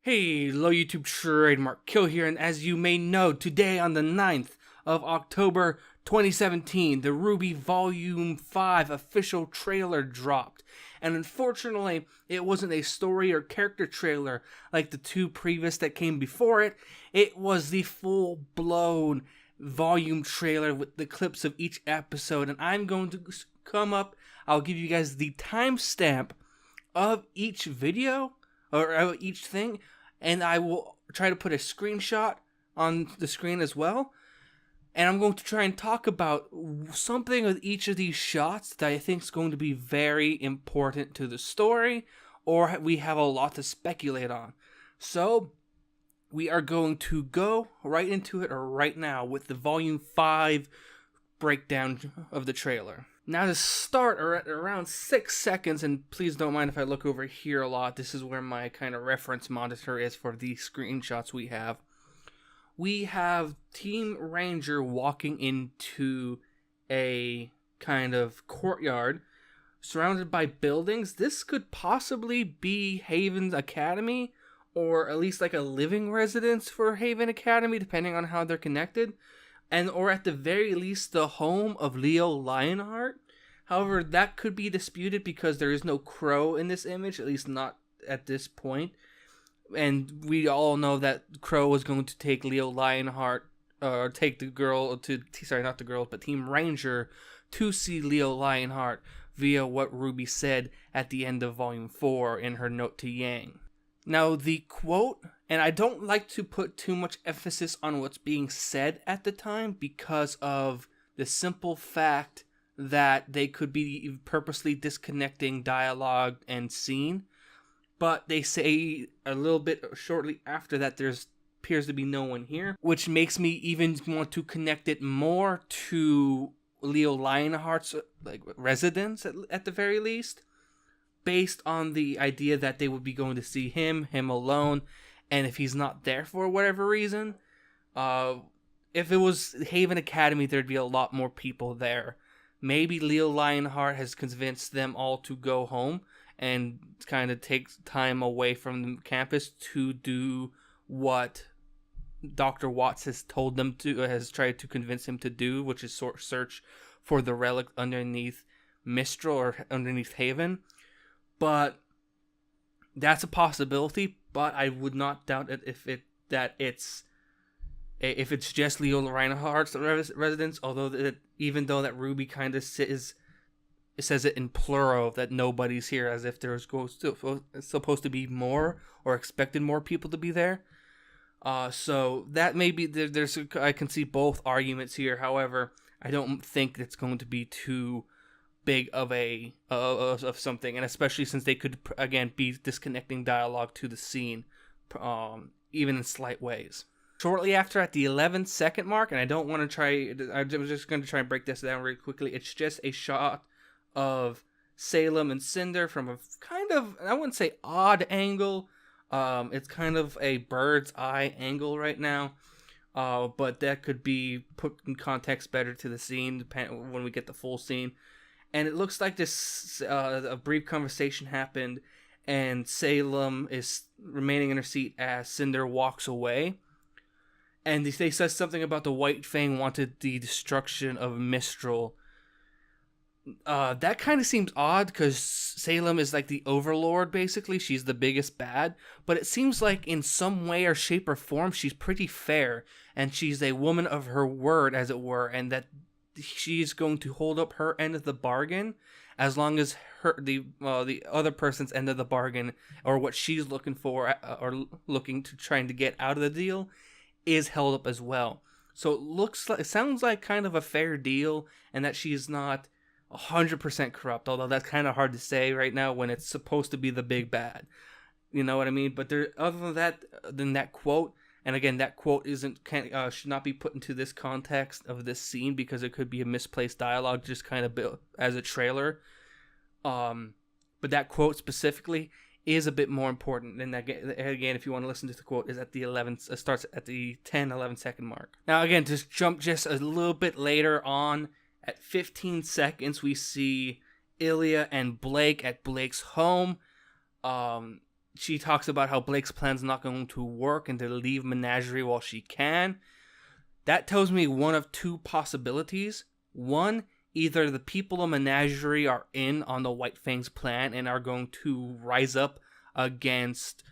Hey, hello YouTube, Trademark Kill here, and as you may know, today on the 9th of October 2017, the RWBY Volume 5 official trailer dropped. And unfortunately, it wasn't a story or character trailer like the two previous that came before it. It was the full-blown volume trailer with the clips of each episode, and I'm going to come up, I'll give you guys the timestamp of each video, or each thing, and I will try to put a screenshot on the screen as well. And I'm going to try and talk about something with each of these shots that I think is going to be very important to the story, or we have a lot to speculate on. So, we are going to go right into it right now with the Volume 5 breakdown of the trailer. Now to start, at around 6 seconds, and please don't mind if I look over here a lot, this is where my kind of reference monitor is for the screenshots we have. We have Team Ranger walking into a kind of courtyard surrounded by buildings. This could possibly be Haven's Academy, or at least like a living residence for Haven Academy, depending on how they're connected. Or at the very least, the home of Leo Lionheart. However, that could be disputed because there is no Crow in this image, at least not at this point. And we all know that Crow was going to take Leo Lionheart, or take the girl to, sorry, not the girl, but Team Ranger to see Leo Lionheart via what RWBY said at the end of Volume 4 in her note to Yang. Now, the quote, and I don't like to put too much emphasis on what's being said at the time because of the simple fact that they could be purposely disconnecting dialogue and scene. But they say a little bit shortly after that there appears to be no one here, which makes me even want to connect it more to Leo Lionheart's residence at the very least, based on the idea that they would be going to see him alone, and if he's not there for whatever reason, if it was Haven Academy, there'd be a lot more people there. Maybe Leo Lionheart has convinced them all to go home and kind of take time away from the campus to do what Dr. Watts has told them to, has tried to convince him to do, which is search for the relic underneath Mistral or underneath Haven. But that's a possibility, but I would not doubt it if it's just Leo Reinhardt's residence, although even though that RWBY kind of says it in plural that nobody's here, as if there's supposed to be more or expected more people to be there. So that may be, I can see both arguments here. However, I don't think it's going to be too big of of something, and especially since they could again be disconnecting dialogue to the scene, even in slight ways. Shortly after, at the 11-second mark, and I don't want to try, I'm just going to try and break this down really quickly. It's just a shot of Salem and Cinder from a kind of, I wouldn't say odd angle. It's kind of a bird's eye angle right now. But that could be put in context better to the scene when we get the full scene. And it looks like this a brief conversation happened, and Salem is remaining in her seat as Cinder walks away. And they said something about the White Fang wanted the destruction of Mistral. That kind of seems odd because Salem is like the overlord, basically. She's the biggest bad. But it seems like in some way or shape or form, she's pretty fair. And she's a woman of her word, as it were. And that she's going to hold up her end of the bargain as long as the other person's end of the bargain, or what she's looking for or looking to trying to get out of the deal, is held up as well. So it sounds like kind of a fair deal, and that she's not 100% corrupt, although that's kind of hard to say right now when it's supposed to be the big bad. You know what I mean? But other than that quote, and again, that quote should not be put into this context of this scene because it could be a misplaced dialogue, just kind of built as a trailer. But that quote specifically is a bit more important, and again, if you want to listen to the quote, is at the 11th, starts at the 10-11 second mark. Now again, to jump just a little bit later on, at 15 seconds, we see Ilya and Blake at Blake's home. she talks about how Blake's plan's not going to work and to leave Menagerie while she can. That tells me one of two possibilities. One, either the people of Menagerie are in on the White Fang's plan and are going to rise up against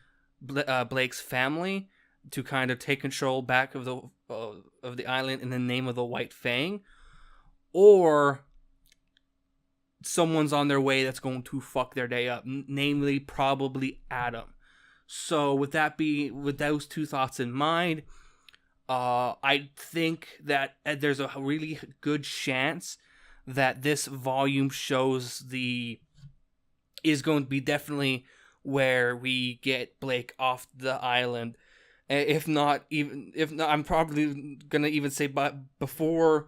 Blake's family to kind of take control back of the island in the name of the White Fang, or someone's on their way that's going to fuck their day up, namely probably Adam. So with those two thoughts in mind, I think that there's a really good chance that this volume is going to be definitely where we get Blake off the island. If not, I'm probably gonna even say, but before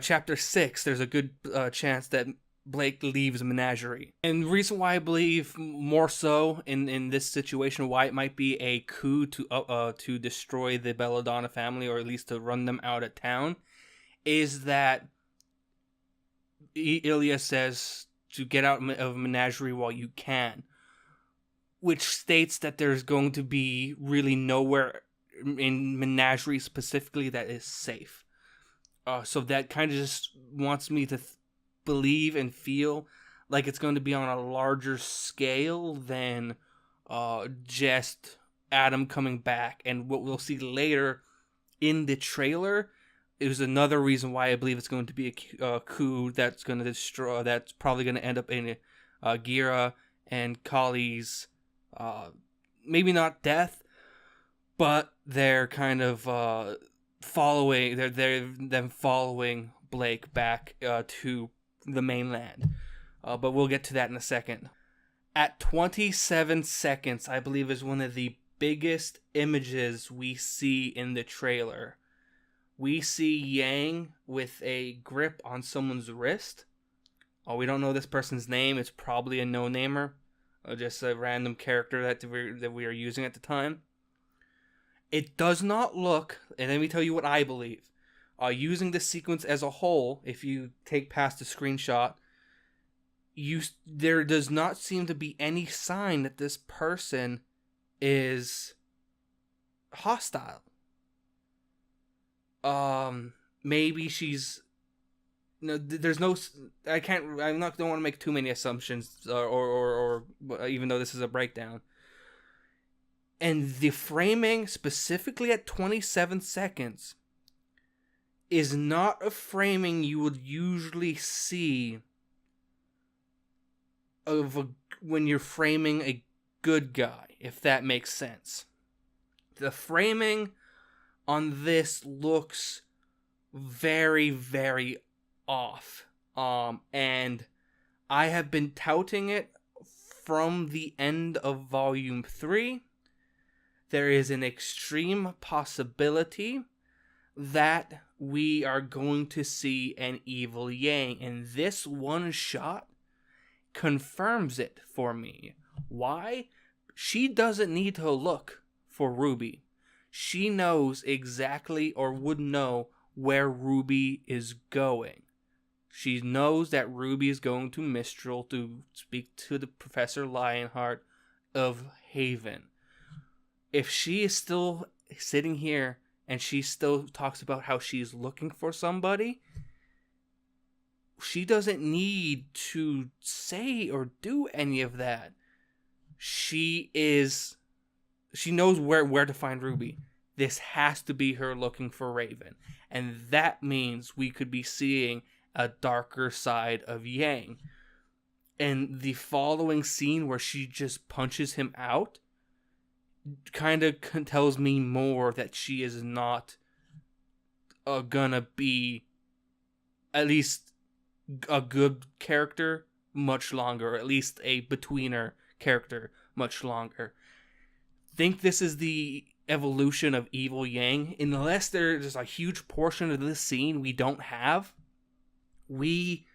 chapter 6, there's a good chance that Blake leaves Menagerie. And the reason why I believe more so in this situation, why it might be a coup to destroy the Belladonna family, or at least to run them out of town, is that Ilya says to get out of Menagerie while you can, which states that there's going to be really nowhere in Menagerie specifically that is safe. So that kind of just wants me to believe and feel like it's going to be on a larger scale than just Adam coming back. And what we'll see later in the trailer is another reason why I believe it's going to be a coup that's going to destroy. That's probably going to end up in Gira and Kali's maybe not death, but they're kind of following. They're them following Blake back to the mainland. But we'll get to that in a second. At 27 seconds, I believe, is one of the biggest images we see in the trailer. We see Yang with a grip on someone's wrist. We don't know this person's name. It's probably a no-namer. Just a random character that we are using at the time. It does not look, and let me tell you what I believe. Using this sequence as a whole, if you take past the screenshot, there does not seem to be any sign that this person is hostile. Maybe she's... No, there's no... I don't want to make too many assumptions, or even though this is a breakdown. And the framing, specifically at 27 seconds, is not a framing you would usually see when you're framing a good guy, if that makes sense. The framing on this looks very, very off. And I have been touting it from the end of Volume 3. There is an extreme possibility that we are going to see an evil Yang, and this one shot confirms it for me. Why? She doesn't need to look for RWBY. She knows exactly, or would know, where RWBY is going. She knows that RWBY is going to Mistral to speak to the Professor Lionheart of Haven. If she is still sitting here and she still talks about how she's looking for somebody, she doesn't need to say or do any of that. She knows where to find RWBY. This has to be her looking for Raven. And that means we could be seeing a darker side of Yang. And the following scene where she just punches him out kind of tells me more that she is not gonna be at least a good character much longer, or at least a betweener character much longer. Think this is the evolution of evil Yang. Unless there's a huge portion of this scene we don't have, we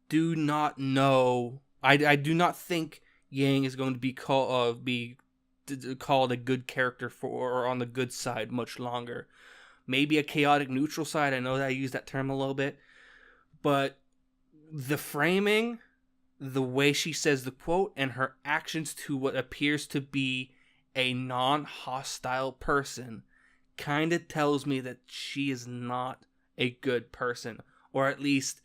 do not know. I do not think Yang is going to be called a good character or on the good side much longer. Maybe a chaotic neutral side. I know that I use that term a little bit, but the framing the way she says the quote and her actions to what appears to be a non-hostile person kind of tells me that she is not a good person, or at least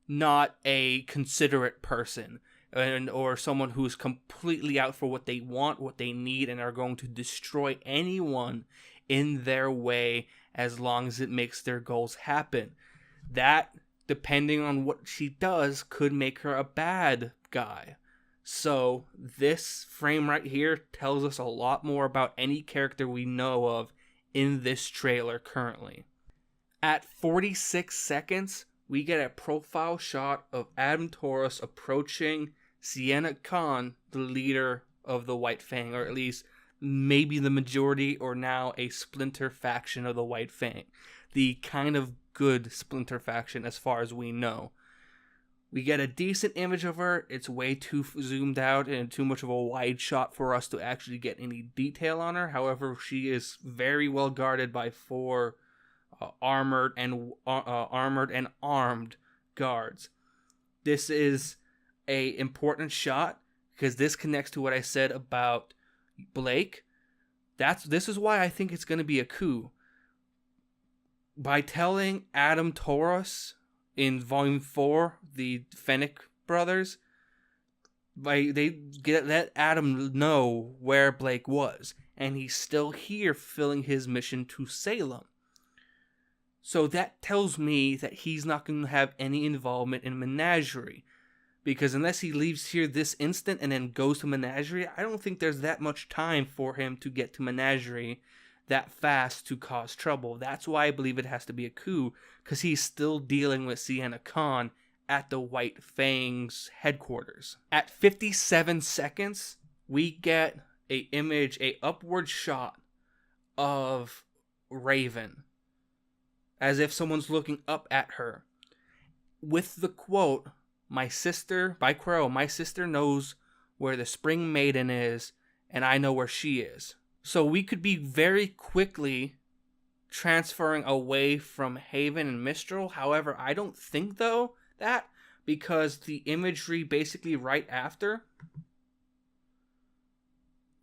not a considerate person, or someone who's completely out for what they want, what they need, and are going to destroy anyone in their way as long as it makes their goals happen. That, depending on what she does, could make her a bad guy. So this frame right here tells us a lot more about any character we know of in this trailer currently. At 46 seconds, we get a profile shot of Adam Taurus approaching Sienna Khan, the leader of the White Fang, or at least maybe the majority or now a splinter faction of the White Fang. The kind of good splinter faction as far as we know. We get a decent image of her. It's way too zoomed out and too much of a wide shot for us to actually get any detail on her. However, she is very well guarded by 4 armored and armed guards. This is a important shot because this connects to what I said about Blake. This is why I think it's going to be a coup. By telling Adam Taurus in Volume 4, the Fennec brothers, let Adam know where Blake was, and he's still here fulfilling his mission to Salem. So that tells me that he's not going to have any involvement in Menagerie. Because unless he leaves here this instant and then goes to Menagerie, I don't think there's that much time for him to get to Menagerie that fast to cause trouble. That's why I believe it has to be a coup, because he's still dealing with Sienna Khan at the White Fang's headquarters. At 57 seconds, we get a upward shot of Raven, as if someone's looking up at her, with the quote, my sister knows where the Spring Maiden is, and I know where she is. So we could be very quickly transferring away from Haven and Mistral. However, I don't think, though, that, because the imagery basically right after,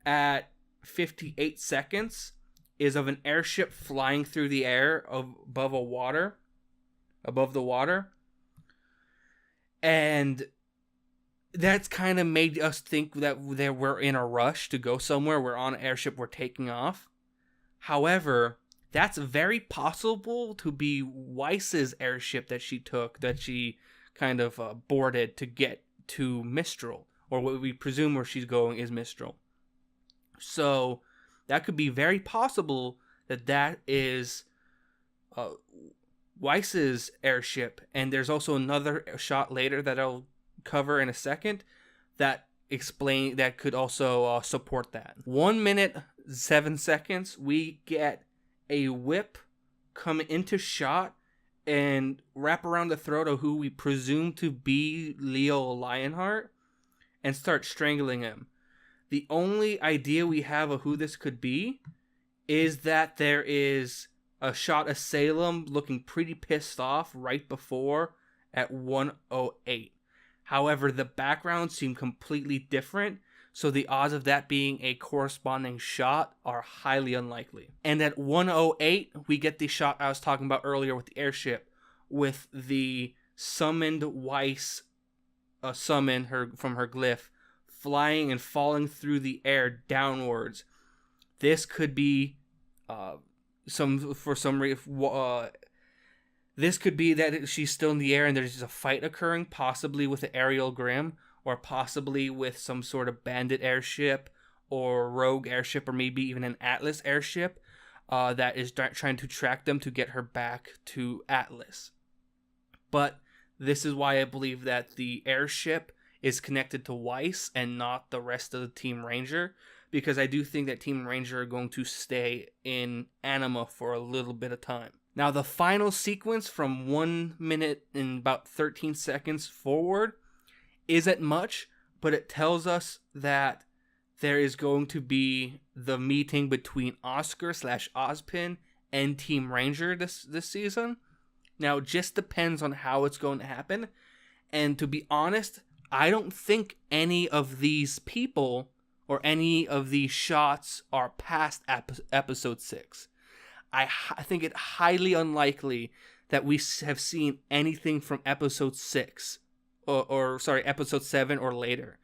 at 58 seconds, is of an airship flying through the air above the water. And that's kind of made us think that we're in a rush to go somewhere. We're on an airship, we're taking off. However, that's very possible to be Weiss's airship that she took, that she kind of boarded to get to Mistral, or what we presume where she's going is Mistral. So that could be very possible that is Weiss's airship. And there's also another shot later that I'll cover in a second that could also support that. 1 minute 7 seconds, we get a whip come into shot and wrap around the throat of who we presume to be Leo Lionheart and start strangling him. The only idea we have of who this could be is that there is a shot of Salem looking pretty pissed off right before at 1:08. However, the backgrounds seem completely different, so the odds of that being a corresponding shot are highly unlikely. And at 1:08, we get the shot I was talking about earlier with the airship, with the summoned Weiss summon her from her glyph, flying and falling through the air downwards. This could be this could be that she's still in the air and there's just a fight occurring, possibly with the Aerial Grim, or possibly with some sort of bandit airship or rogue airship, or maybe even an Atlas airship that is trying to track them to get her back to Atlas. But this is why I believe that the airship is connected to Weiss and not the rest of the Team Ranger, because I do think that Team Ranger are going to stay in Anima for a little bit of time. Now, the final sequence from 1 minute and about 13 seconds forward isn't much, but it tells us that there is going to be the meeting between Oscar/Ozpin and Team Ranger this season. Now, it just depends on how it's going to happen. And to be honest, I don't think any of these people or any of these shots are past episode 6. I think it highly unlikely that we have seen anything from episode 6 or episode 7 or later.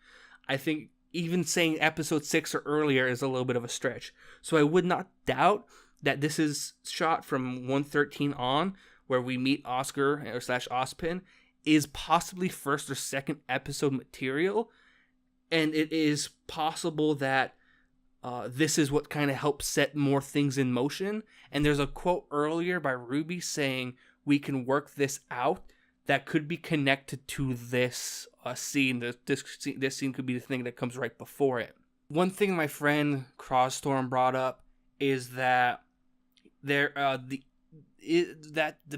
I think even saying episode 6 or earlier is a little bit of a stretch. So I would not doubt that this is shot from 113 on, where we meet Oscar or / Ozpin, is possibly first or second episode material. And it is possible that this is what kind of helps set more things in motion. And there's a quote earlier by RWBY saying, we can work this out, that could be connected to this scene. This scene could be the thing that comes right before it. One thing my friend Crossstorm brought up is that the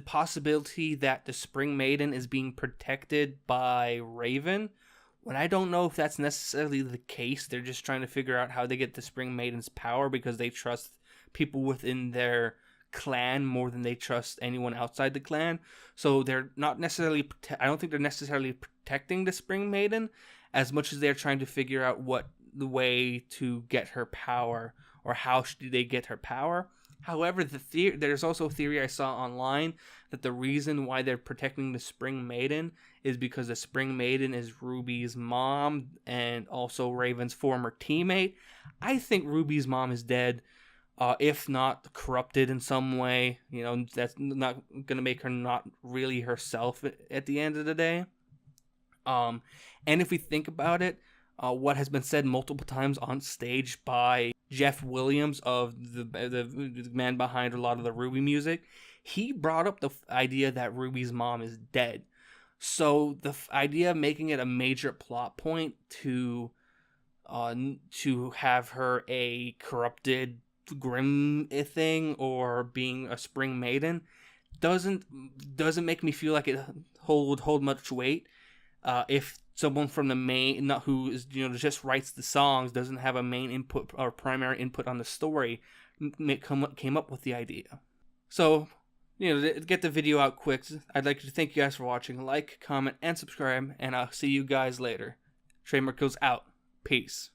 possibility that the Spring Maiden is being protected by Raven, when I don't know if that's necessarily the case. They're just trying to figure out how they get the Spring Maiden's power because they trust people within their clan more than they trust anyone outside the clan. So they're not necessarily I don't think they're necessarily protecting the Spring Maiden as much as they're trying to figure out what the way to get her power, or how should they get her power. However, there's also a theory I saw online that the reason why they're protecting the Spring Maiden is because the Spring Maiden is RWBY's mom and also Raven's former teammate. I think RWBY's mom is dead. If not corrupted in some way, that's not going to make her not really herself at the end of the day. And if we think about it, what has been said multiple times on stage by Jeff Williams, of the man behind a lot of the RWBY music, he brought up the idea that RWBY's mom is dead. So the idea of making it a major plot point to have her a corrupted Grim thing or being a Spring Maiden doesn't make me feel like it would hold much weight. If someone from the main, not who is just writes the songs, doesn't have a main input or primary input on the story, came up with the idea. So to get the video out quick, I'd like to thank you guys for watching. Like, comment, and subscribe, and I'll see you guys later. Trademark goes out. Peace.